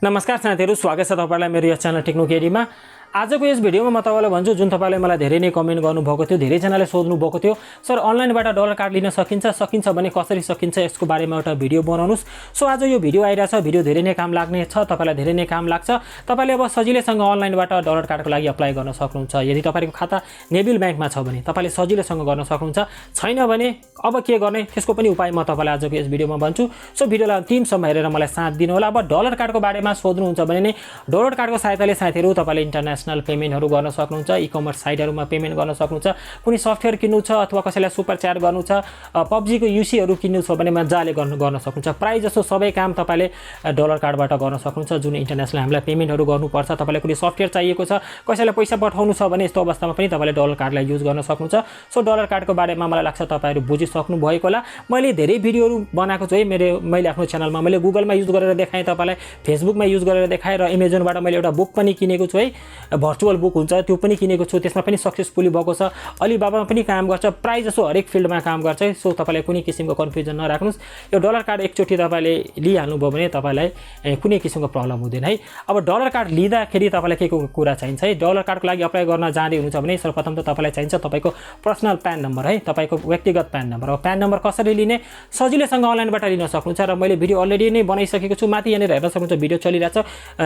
नमस्कार साथीहरु, स्वागत छ तपाईलाई मेरो यस च्यानल टेक्नो केडीमा। आजको यस भिडियोमा म तपाईलाई भन्छु जुन तपाईले मलाई धेरै नै कमेन्ट गर्नुभएको थियो, धेरै जनाले सोध्नु भएको थियो, सर अनलाइनबाट डलर कार्ड लिन सकिन्छ भने कसरी सकिन्छ यसको बारेमा एउटा भिडियो बनाउनुस्। सो आज यो भिडियो आइरा छ, भिडियो धेरै नै काम लाग्ने छ, तपाईलाई धेरै नै काम लाग्छ। तपाईले अब सजिलैसँग अनलाइनबाट डलर कार्डको लागि अप्लाई गर्न सक्नुहुन्छ। यदि तपाईको खाता नेबिल बैंकमा छ भने तपाईले सजिलैसँग गर्न सक्नुहुन्छ, छैन भने अब के गर्ने त्यसको पनि उपाय म तपाईलाई आजको यस भिडियोमा भन्छु। सो भिडियोलाई अन्तिमसम्म हेरेर मलाई साथ दिनु होला। अब डलर कार्डको बारेमा सोध्नुहुन्छ भने नि डलर कार्डको सहायताले साथीहरु तपाईले इन्टरनेशनल पेमेन्टहरु गर्न सक्नुहुन्छ, ई-कमर्स साइटहरुमा पेमेन्ट गर्न सक्नुहुन्छ, कुनै सफ्टवेयर किन्नु छ अथवा कसैलाई सुपर च्याट गर्नु छ, पबजी को यूसी हरु किन्नु छ भने मजाले गर्न सक्नुहुन्छ। प्राय जसो सबै काम तपाईले डलर कार्डबाट गर्न सक्नुहुन्छ। जुन इन्टरनेशनल हामीलाई पेमेन्टहरु गर्नुपर्छ, तपाईलाई कुनै सफ्टवेयर चाहिएको छ, कसैलाई पैसा पठाउनु छ भने यस्तो अवस्थामा पनि तपाईले डलर कार्डलाई युज गर्न सक्नुहुन्छ। सो डलर कार्डको बारेमा मलाई लाग्छ तपाईहरु बुझिसक्नु भएको होला। मैले धेरै भिडियोहरु बनाएको छु है, मैले आफ्नो च्यानलमा मैले गुगलमा युज गरेर देखाएँ, तपाईलाई फेसबुकमा युज गरेर देखाएँ, र अमेजनबाट मैले एउटा बुक पनि किनेको छु है, भर्चुअल बुक हुन्छ त्यो पनि किनेको छु, त्यसमा पनि सक्सेसफुली भएको छ। अलिबाबामा पनि काम गर्छ, प्राय जसो हरेक फिल्डमा काम गर्छ है। सो तपाईलाई कुनै किसिमको कन्फ्युजन नराख्नुस्। यो डलर कार्ड एकचोटी तपाईले लिइहाल्नु भयो भने तपाईलाई कुनै किसिमको प्रब्लम हुँदैन है। अब डलर कार्ड लिँदाखेरि तपाईलाई के कुरा चाहिन्छ है, डलर कार्डको लागि अप्लाई गर्न जाँदै हुनुहुन्छ भने सर्वप्रथम त तपाईलाई चाहिन्छ तपाईको पर्सनल प्यान नम्बर है, तपाईको व्यक्तिगत प्यान नम्बर। अब प्यान नम्बर कसरी लिने, सजिलैसँग अनलाइनबाट लिन सक्नुहुन्छ र मैले भिडियो अलरेडी नै बनाइसकेको छु, माथि यहाँनिर हेर्न सक्नुहुन्छ भिडियो चलिरहेछ,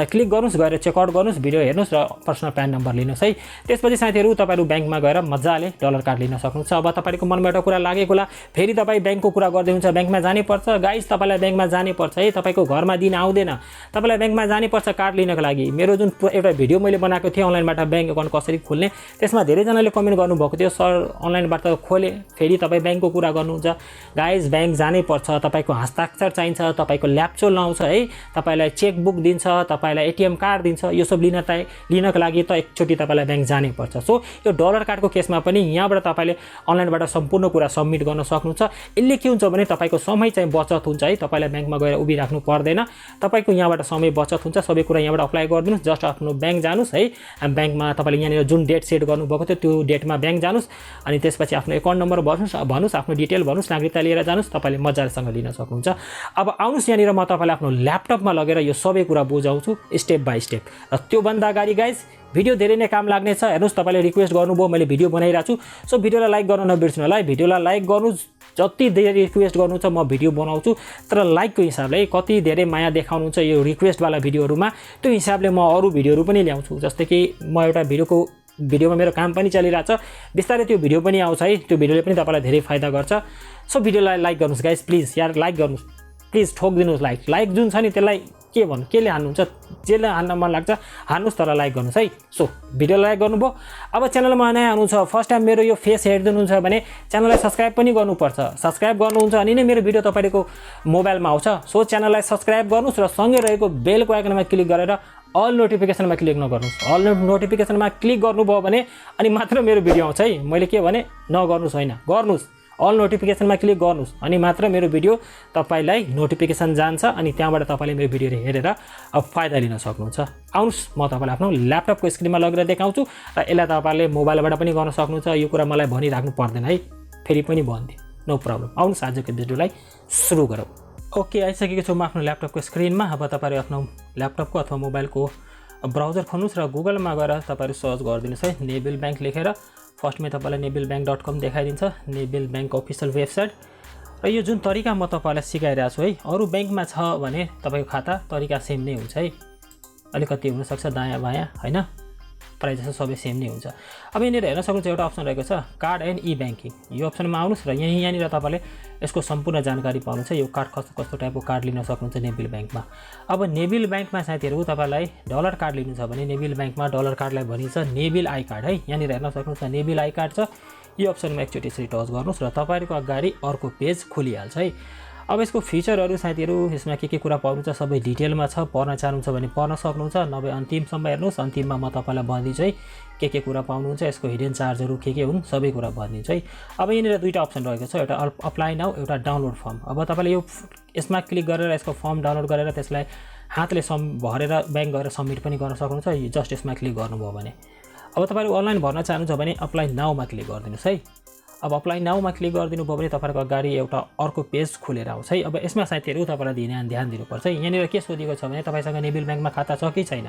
क्लिक गर्नुस्, गएर चेकआउट गर्नुस्, भिडियो हेर्नुस् र पर्सनल प्यान नम्बर लिनुस् है। त्यसपछि साथीहरु तपाईहरु बैंकमा गएर मजाले डलर कार्ड लिन सक्नुहुन्छ। अब तपाईको मनमा एउटा कुरा लागेको होला, फेरि तपाई बैंकको कुरा गर्दै हुन्छ, बैंकमा जानै पर्छ। गाइस तपाईलाई बैंकमा जानै पर्छ है, तपाईको घरमा दिन आउँदैन, तपाईलाई बैंकमा जानै पर्छ कार्ड लिनको लागि। मेरो जुन एउटा भिडियो मैले बनाएको थिएँ अनलाइनबाट बैंक अकाउन्ट कसरी खोल्ने, त्यसमा धेरै जनाले कमेन्ट गर्नुभएको थियो, सर अनलाइनबाट खोले फेरि तपाई बैंकको कुरा गर्नुहुन्छ। गाइस बैंक जानै पर्छ, तपाईको हस्ताक्षर चाहिन्छ, तपाईको ल्याप्चो लाउँछ है, तपाईलाई चेकबुक दिन्छ, तपाईलाई एटीएम कार्ड दिन्छ, यो सब लिनको लागि त एकचोटी तपाईलाई बैंक जानै पर्छ। सो यो डलर कार्डको केसमा पनि यहाँबाट तपाईले अनलाइनबाट सम्पूर्ण कुरा सबमिट गर्न सक्नुहुन्छ। यसले के हुन्छ भने तपाईको समय चाहिँ बचत हुन्छ है, तपाईलाई बैंकमा गएर उभिराख्नु पर्दैन, तपाईको यहाँबाट समय बचत हुन्छ। सबै कुरा यहाँबाट अप्लाई गरिदिनुस्, जस्ट आफ्नो बैंक जानुस् है, बैंकमा तपाईले यहाँनिर जुन डेट सेट गर्नुभएको थियो त्यो डेटमा बैंक जानुस्, अनि त्यसपछि आफ्नो एकाउन्ट नम्बर भन्नुस्, आफ्नो डिटेल भन्नुस्, नागरिकता लिएर जानुस्, तपाईले मजासँग लिन सक्नुहुन्छ। अब आउनुस् यहाँनिर म तपाईलाई आफ्नो ल्यापटपमा लगेर यो सबै कुरा बुझाउँछु स्टेप बाइ स्टेप। र त्यो भन्दा अगाडि गाइस भिडियो धेरै नै काम लाग्ने छ, हेर्नुस् तपाईले रिक्वेस्ट गर्नुभयो मैले भिडियो बनाइरहेको छु, सो भिडियोलाई लाइक गर्न नबिर्सनु होला है। भिडियोलाई लाइक गर्नुस्, जति धेरै रिक्वेस्ट गर्नुहुन्छ म भिडियो बनाउँछु, तर लाइकको हिसाबले कति धेरै माया देखाउनुहुन्छ यो रिक्वेस्टवाला भिडियोहरुमा, त्यो हिसाबले म अरू भिडियोहरु पनि ल्याउँछु। जस्तै कि म एउटा भिडियोमा मेरो काम पनि चलिरहेछ, बिस्तारै त्यो भिडियो पनि आउँछ है, त्यो भिडियोले पनि तपाईलाई धेरै फाइदा गर्छ। सो भिडियोलाई लाइक गर्नुस् गाइस, प्लिज यार लाइक गर्नुस्, प्लिज ठोकिदिनुस् लाइक जुन छ नि त्यसलाई के भन्नु, केले हान्नुहुन्छ, जेले हान्न मन लाग्छ हान्नुस्, तर लाइक गर्नुस् है। सो भिडियोलाई लाइक गर्नुभयो। अब च्यानलमा नयाँ हुनुहुन्छ, फर्स्ट टाइम मेरो यो फेस हेर्नुहुन्छ भने च्यानललाई सब्स्क्राइब पनि गर्नुपर्छ। सब्स्क्राइब गर्नुहुन्छ अनि नै मेरो भिडियो तपाईको मोबाइलमा आउँछ। सो च्यानललाई सब्स्क्राइब गर्नुस् र सँगै रहेको बेलको आइकनमा क्लिक गरेर अल नोटिफिकेसनमा क्लिक नगर्नुस्। अल नोटिफिकेसनमा क्लिक गर्नुभयो भने अनि मात्र मेरो भिडियो आउँछ है, मैले के भने नगर्नुस् होइन, गर्नुस्, अल नोटिफिकेसनमा क्लिक गर्नुस् अनि मात्र मेरो भिडियो तपाईलाई नोटिफिकेसन जान्छ, अनि त्यहाँबाट तपाईले मेरो भिडियो हेरेर अब फाइदा लिन सक्नुहुन्छ। आउनुस् म तपाईलाई आफ्नो ल्यापटपको स्क्रिनमा लगेर देखाउँछु, र यसलाई तपाईले मोबाइलबाट पनि गर्न सक्नुहुन्छ। यो कुरा मलाई भनिराख्नु पर्दैन है, फेरि पनि भन्दिए, नो प्रब्लम। आउनुस् आजको भिडियोलाई सुरु गरौँ। ओके, आइसकेको छु म आफ्नो ल्यापटपको स्क्रिनमा। अब तपाईहरु आफ्नो ल्यापटपको अथवा मोबाइलको ब्राउजर खोल्नुस् र गुगलमा गएर तपाईहरु सर्च गरिदिनुस् है, नेबिल बैंक लेखेर। फर्स्टमै तपाईलाई nebilbank.com देखाइदिन्छ, नेबिल बैंक अफिसियल वेबसाइट। र यो जुन तरिका म तपाईलाई सिकाइरहेको छु है, अरू बैंकमा छ भने तपाईको खाता तरिका सेम नै हुन्छ है, अलिकति हुन सक्छ दायाँ बायाँ हैन, प्राय जसो सबै सेम नै हुन्छ। अब यहाँनिर हेर्न सक्नुहुन्छ एउटा अप्सन रहेको छ कार्ड एन्ड ई बैंकिङ, यो अप्सनमा आउनुस् र यहाँनिर तपाईले यसको सम्पूर्ण जानकारी पाउनुहुन्छ। यो कार्ड कस्तो टाइपको कार्ड लिन सक्नुहुन्छ नेबिल बैंकमा। अब नेबिल बैंकमा साथीहरु तपाईलाई डलर कार्ड लिनु छ भने नेबिल बैंकमा डलर कार्डलाई भनिन्छ नेबिल आई कार्ड है, यहाँनिर हेर्न सक्नुहुन्छ नेबिल आई कार्ड छ। यो अप्सनमा एकचोटि यसरी टच गर्नुस् र तपाईहरुको अगाडि अर्को पेज खुलिहाल्छ है। अब यसको फिचरहरु साथीहरु यसमा के कुरा पाउनुहुन्छ सबै डिटेलमा छ, पढ्न चाहनुहुन्छ भने पढ्न सक्नुहुन्छ, नभए अन्तिमसम्म हेर्नुस्, अन्तिममा म तपाईलाई भनिदिन्छु है के कुरा पाउनुहुन्छ, यसको हिडन चार्जहरु के हुन् सबै कुरा भनिदिन्छु है। अब यहाँनिर दुईटा अप्सन रहेको छ, एउटा अप्लाई नाउ, एउटा डाउनलोड फर्म। अब तपाईले यो यसमा क्लिक गरेर यसको फर्म डाउनलोड गरेर त्यसलाई हातले भरेर बैंक गएर सबमिट पनि गर्न सक्नुहुन्छ, जस्ट यसमा क्लिक गर्नुभयो भने। अब तपाईले अनलाइन भर्न चाहनुहुन्छ भने अप्लाई नाउमा क्लिक गरिदिनुस् है। अब अप्लाई नाउमा क्लिक गरिदिनु भयो भने तपाईहरुको अगाडि एउटा अर्को पेज खुलेर आउँछ है। अब यसमा साथीहरु तपाईलाई ध्यान दिनुपर्छ है। यहाँनिर के सोधिएको छ भने तपाईसँग नेबिल बैंकमा खाता छ कि छैन।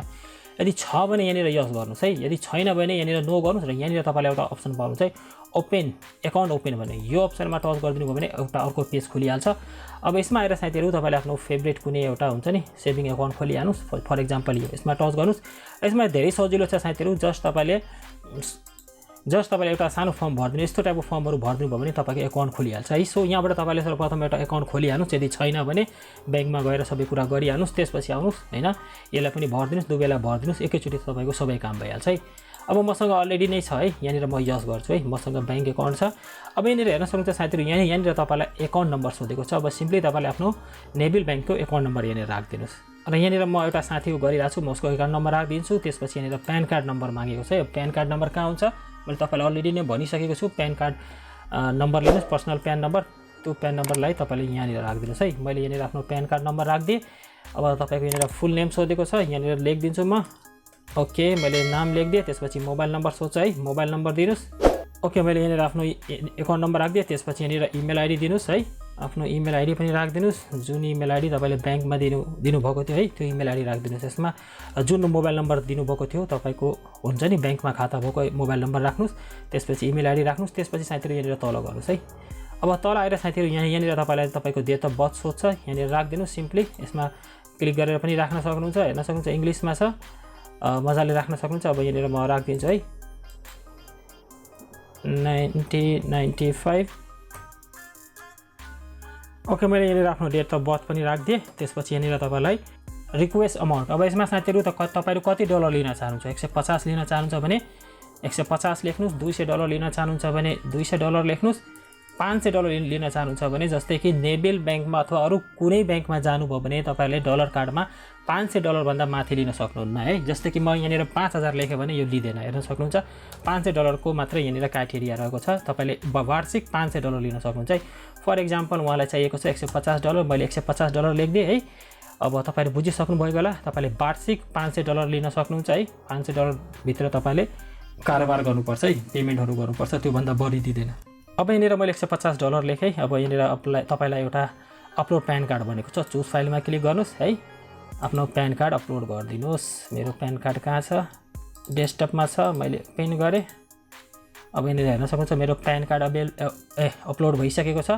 यदि छ भने यहाँनिर यस गर्नुस् है। यदि छैन भने यहाँनिर नो गर्नुस् र यहाँनिर तपाईले एउटा अप्सन पाउनुहुन्छ है ओपन अकाउन्ट ओपन भन्ने। यो अप्सनमा टच गरिदिनु भयो भने एउटा अर्को पेज खुलिहाल्छ। अब यसमा आएर साथीहरु तपाईले आफ्नो फेभरेट कुनै एउटा हुन्छ नि सेभिङ अकाउन्ट खोलिहाल्नुस्। फर एक्जाम्पल यो यसमा टच गर्नुस्। यसमा धेरै सजिलो छ साथीहरु। जस्ट तपाईले एउटा सानो फर्म भर्दिनु। यस्तो टाइपको फर्महरु भर्दिनु भयो भने तपाईको अकाउन्ट खुलिहाल्छ है। सो यहाँबाट तपाईले सर्वप्रथम एउटा अकाउन्ट खोलिहाल्नुस्। यदि छैन भने बैंकमा गएर सबै कुरा गरिहाल्नुस्। त्यसपछि आउनुस् हैन, यसलाई पनि भर्दिनुस्, दुवैलाई भर्दिनुस्। एकैचोटी तपाईको सबै काम भइहाल्छ है। अब मसँग अलरेडी नै छ है। यहाँनिर म यस गर्छु है। मसँग बैंक अकाउन्ट छ। अब यहाँनिर हेर्न सक्नुहुन्छ साथीहरु, यहाँनिर तपाईलाई अकाउन्ट नम्बर सोधेको छ। अब सिम्पली तपाईले आफ्नो नेबिल बैंकको अकाउन्ट नम्बर यहाँनिर राख्दिनुस्। र यहाँनिर म एउटा साथीको गरिरहेको छु। म उसको अकाउन्ट नम्बर राखिदिन्छु। त्यसपछि यहाँनिर प्यान कार्ड नम्बर मागेको छ। प्यान कार्ड नम्बर कहाँ हुन्छ मैले तपाईलाई अलरेडी नै भनिसकेको छु। प्यान कार्ड नम्बर लिनुस्, पर्सनल प्यान नम्बर। त्यो प्यान नम्बरलाई तपाईले यहाँनिर राखिदिनुस् है। मैले यहाँनिर आफ्नो प्यान कार्ड नम्बर राखिदिए। अब तपाईको यहाँनिर फुल नेम सोधेको छ। यहाँनिर लेखिदिन्छु म। ओके, मैले नाम लेखिदिएँ। त्यसपछि मोबाइल नम्बर सोध्छ है। मोबाइल नम्बर दिनुस्। ओके, मैले यहाँनिर आफ्नो अकाउन्ट नम्बर राखिदिएँ। त्यसपछि यहाँनिर इमेल आइडी दिनुस् है। आफ्नो इमेल आइडी पनि राखिदिनुस्। जुन इमेल आइडी तपाईले बैंकमा दिनुभएको थियो है, त्यो इमेल आइडी राखिदिनुस्। यसमा जुन मोबाइल नम्बर दिनुभएको थियो तपाईको हुन्छ नि बैंकमा खाता भएको मोबाइल नम्बर राख्नुस्। त्यसपछि इमेल आइडी राख्नुस्। त्यसपछि साथीहरु यहाँनिर तल गर्नुस् है। अब तल आएर साथीहरु यहाँनिर तपाईलाई तपाईको डेट अफ बर्थ सोध्छ। यहाँनिर राखिदिनुस् सिम्पली। यसमा क्लिक गरेर पनि राख्न सक्नुहुन्छ। हेर्न सक्नुहुन्छ इंग्लिशमा छ, मजाले राख्न सक्नुहुन्छ। अब यहाँनिर म राखिदिन्छु है 1995। ओके, मैले यहाँनिर आफ्नो डेट अफ बर्थ पनि राखिदिएँ। त्यसपछि यहाँनिर तपाईलाई रिक्वेस्ट अमाउन्ट। अब यसमा साथीहरु तपाईहरु कति डलर लिन चाहनुहुन्छ। 150 लिन चाहनुहुन्छ भने 150 लेख्नुस्। $200 लिन चाहनुहुन्छ भने $200 लेख्नुस्। $500 लिन चाहनुहुन्छ भने जस्तै कि नेबिल बैंकमा अथवा अरु कुनै बैंकमा जानुभयो भने तपाईले डलर कार्डमा $500 भन्दा माथि लिन सक्नुहुन्न है। जस्तै कि म यहाँनिर 5000 लेखे भने यो लिदैन। हेर्न सक्नुहुन्छ $500 को मात्र यहाँनिर क्राइटेरिया रहेको छ। तपाईले वार्षिक $500 लिन सक्नुहुन्छ है। फर एक्जाम्पल उहाँलाई चाहिएको छ $150। मैले $150 लेखिदिएँ है। अब तपाईले बुझिसक्नु भएको होला। तपाईले वार्षिक $500 लिन सक्नुहुन्छ है। $500 भित्र तपाईले कारोबार गर्नुपर्छ है, पेमेन्टहरु गर्नुपर्छ। त्यो भन्दा बढी दिदैन। अब यहाँनिर मैले $150 लेखेँ। अब यहाँनिर तपाईलाई एउटा अपलोड प्यान कार्ड भनेको छ। चुज फाइलमा क्लिक गर्नुस् है। आफ्नो प्यान कार्ड अपलोड गरिदिनुस्। मेरो प्यान कार्ड कहाँ छ, डेस्कटपमा छ। मैले ओपन गरेँ। अब यहाँनिर हेर्न सक्नुहुन्छ मेरो प्यान कार्ड अपलोड भइसकेको छ।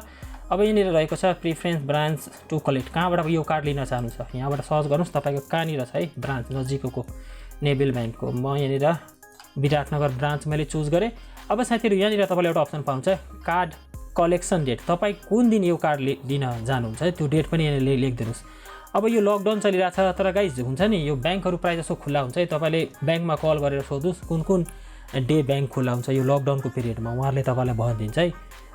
अब यहाँनिर रहेको छ प्रिफरेन्स ब्रान्च टु कलेक्ट। कहाँबाट यो कार्ड लिन चाहनुहुन्छ यहाँबाट सर्च गर्नुस्। तपाईको कहाँनिर छ है ब्रान्च नजिकको नेबिल बैंकको। म यहाँनिर विराटनगर ब्रान्च मैले चुज गरेँ। अब साथीहरु यहाँनिर तपाईले एउटा अप्सन पाउँछ कार्ड कलेक्सन डेट। तपाई कुन दिन यो कार्ड लिन जानुहुन्छ त्यो डेट पनि यहाँ लेखिदिनुस्। अब यो लकडाउन चलिरहेछ तर गाइज हुन्छ नि यो बैंकहरु प्राय जसो खुला हुन्छ है। तपाईले बैंकमा कल गरेर सोध्नुस् कुन डे बैंक खुला हुन्छ यो लकडाउनको पिरियडमा। उहाँहरुले तपाईलाई भनिदिन्छ है।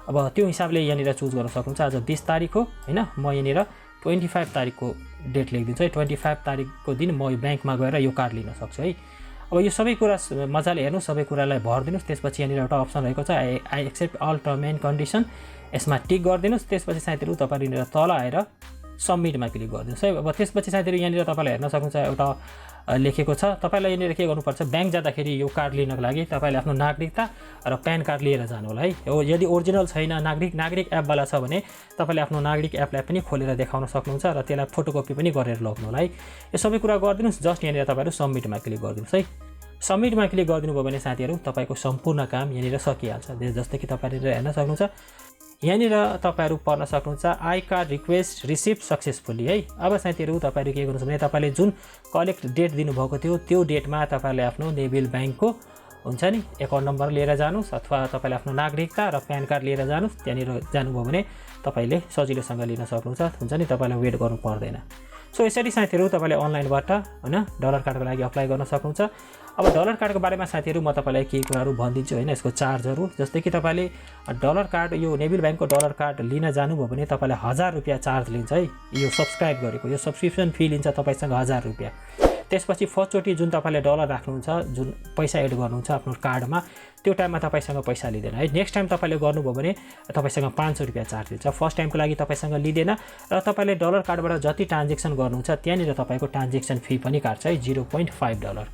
अब त्यो हिसाबले यहाँनिर चुज गर्न सक्नुहुन्छ। आज 20 तारिख हो हैन। म यहाँनिर 25 तारिखको डेट लेखिदिन्छु है। 25 तारिखको दिन म बैंकमा गएर यो कार्ड लिन सक्छु है। अब यो सबै कुरा मजाले हेर्नु, सबै कुरालाई भर्दिनुस्। त्यसपछि यहाँनिर एउटा अप्सन रहेको छ I accept all term and condition. यसमा टिक गरिदिनुस्। त्यसपछि साथीहरु तपाईले यहाँनिर तल आएर सबमिटमा क्लिक गरिदिनुस् है। अब त्यसपछि साथीहरु यहाँनिर तपाईले हेर्न सक्नुहुन्छ एउटा लेखेको छ। तपाईलाई यहाँनिर के गर्नुपर्छ बैंक जाँदाखेरि यो कार्ड लिनको लागि तपाईले आफ्नो नागरिकता र प्यान कार्ड लिएर जानु होला है। यदि ओरिजिनल छैन नागरिक एप वाला छ भने तपाईले आफ्नो नागरिक एपलाई पनि खोलेर देखाउन सक्नुहुन्छ र त्यसलाई फोटोकपी पनि गरेर लग्नु होला है। यो सबै कुरा गरिदिनुस्। जस्ट यहाँनिर तपाईहरु सबमिटमा क्लिक गरिदिनुस् है। सबमिटमा क्लिक गरिदिनु भयो भने साथीहरु तपाईको सम्पूर्ण काम यहाँनिर सकिहाल्छ। जस्तै कि तपाईले हेर्न सक्नुहुन्छ यहाँनिर तपाईहरु पढ्न सक्नुहुन्छ I card request receive successfully है। अब साथीहरु तपाईहरु के गर्नुहुन्छ भने तपाईले जुन कलेक्ट डेट दिनुभएको थियो त्यो डेटमा तपाईले आफ्नो नेबिल बैंकको हुन्छ नि अकाउन्ट नम्बर लिएर जानुस् अथवा तपाईले आफ्नो नागरिकता र प्यान कार्ड लिएर जानुस्। त्यहाँनिर जानुभयो भने तपाईले सजिलोसँग लिन सक्नुहुन्छ। हुन्छ नि तपाईलाई वेट गर्नु पर्दैन। सो यसरी साथीहरु तपाईले अनलाइनबाट हैन डलर कार्डको लागि अप्लाई गर्न सक्नुहुन्छ। अब डलर कार्डको बारेमा साथीहरु म तपाईलाई केही कुराहरु भनिदिन्छु हैन। यसको चार्जहरु जस्तै कि तपाईले डलर कार्ड यो नेबिल बैंकको डलर कार्ड लिन जानुभयो भने तपाईले ₹1000 चार्ज लिन्छ है। यो सब्स्क्राइब गरेको यो सब्स्क्रिप्सन फी लिन्छ तपाईसँग ₹1000। त्यसपछि फर्स्ट चोटी जुन तपाईले डलर राख्नुहुन्छ जुन पैसा एड गर्नुहुन्छ आफ्नो कार्डमा त्यो टाइममा तपाईसँग पैसा लिदैन है। नेक्स्ट टाइम तपाईले गर्नुभयो भने तपाईसँग ₹500 चार्ज लिन्छ। फर्स्ट टाइमको लागि तपाईसँग लिदैन र तपाईले डलर कार्डबाट जति ट्रान्ज्याक्सन गर्नुहुन्छ त्यहाँनिर तपाईको ट्रान्ज्याक्सन फी पनि काट्छ है $0.5।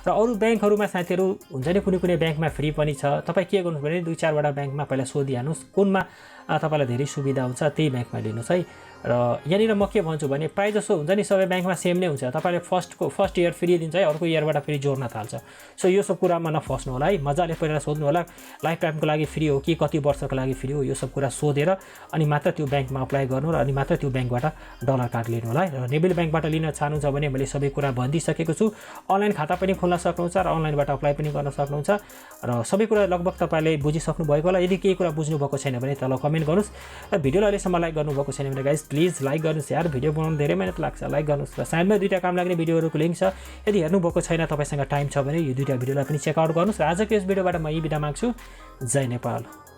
र अरू ब्याङ्कहरूमा साथीहरू हुन्छ नि कुनै ब्याङ्कमा फ्री पनि छ। तपाईँ के गर्नुहोस् भने 2-4 वटा ब्याङ्कमा पहिला सोधिहाल्नुहोस् कुनमा तपाईँलाई धेरै सुविधा हुन्छ त्यही ब्याङ्कमा लिनुहोस् है। र यहाँनिर म के भन्छु भने प्रायः जसो हुन्छ नि सबै ब्याङ्कमा सेम नै हुन्छ। तपाईँले फर्स्ट इयर फ्री दिन्छ है, अर्को इयरबाट फेरि जोड्न थाल्छ। सो यो सब कुरामा नफस्नु होला है, मजाले पहिला सोध्नु होला लाइफ टाइमको लागि फ्री हो कि कति वर्षको लागि फ्री हो, यो सब कुरा सोधेर अनि मात्र त्यो ब्याङ्कमा अप्लाई गर्नु र अनि मात्र त्यो ब्याङ्कबाट डलर कार्ड लिनु होला है। र नेबिल ब्याङ्कबाट लिन चाहनुहुन्छ भने मैले सबै कुरा भनिदिइसकेको छु। अनलाइन खाता पनि खोल्न सक्नुहुन्छ र अनलाइनबाट अप्लाई पनि गर्न सक्नुहुन्छ र सबै कुरा लगभग तपाईँले बुझिसक्नु भएको होला। यदि केही कुरा बुझ्नु भएको छैन भने तल कमेन्ट गर्नुहोस् र भिडियोलाई अहिलेसम्म लाइक गर्नुभएको छैन भने गाइज प्लिज लाइक गर्नुहोस् यार, भिडियो बनाउनु धेरै मेहनत लाग्छ, लाइक गर्नुहोस्। र साइडमा 2टा काम लाग्ने भिडियोहरूको लिङ्क छ, यदि हेर्नुभएको छैन तपाईँसँग टाइम छ भने यो 2टा भिडियोलाई पनि चेकआउट गर्नुहोस्। र आजको यस भिडियोबाट म यही बिदा माग्छु। जय नेपाल।